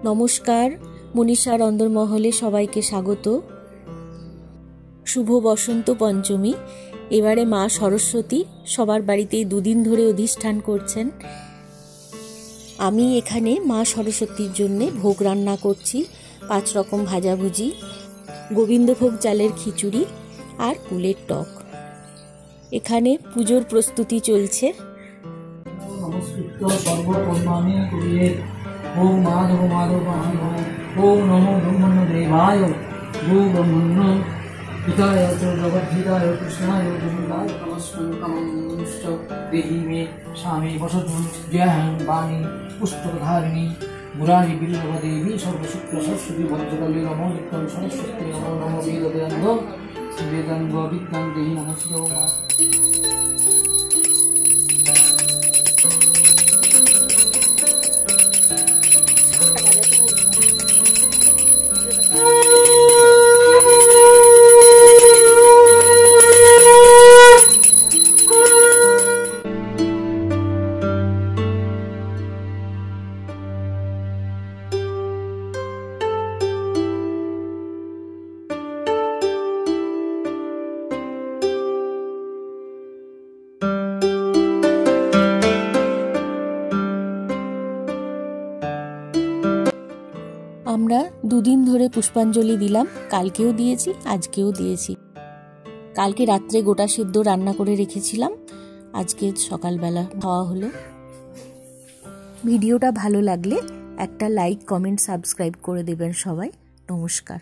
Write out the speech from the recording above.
নমস্কার, মনীষার অন্দরমহলে সবাইকে স্বাগত। শুভ বসন্ত পঞ্চমী। এবারে মা সরস্বতী সবার বাড়িতেই দুদিন ধরে অধিষ্ঠান করছেন। আমি এখানে মা সরস্বতীর জন্য ভোগ রান্না করছি। 5 রকম ভাজাভুজি, গোবিন্দভোগ চালের খিচুড়ি আর কুলের টক। এখানে পুজোর প্রস্তুতি চলছে। ओम माधव माधव ओम नमो ब्रह्मण्य देवाय गो ब्रह्मण्य पिताय च जगद्धिताय कृष्णाय गोविन्दाय नमस्कृतं देहि मे स्वामी वसतु जयं वाणी पुष्पधारिणी मुरारी बिल्वदेवी सर्वशुक्ल सरस्वती वज्रकल्ली नमो नित्यं सरस्वती नमो नमो वेदवेदांग विद्यां देहि नमस्ते। আমরা দুদিন ধরে পুষ্পাঞ্জলি দিলাম, কালকেও দিয়েছি, আজকেও দিয়েছি। কালকে রাত্রে গোটা সিদ্ধ রান্না করে রেখেছিলাম, আজকে সকালবেলা খাওয়া হলো। ভিডিওটা ভালো লাগলে একটা লাইক, কমেন্ট, সাবস্ক্রাইব করে দেবেন সবাই। নমস্কার।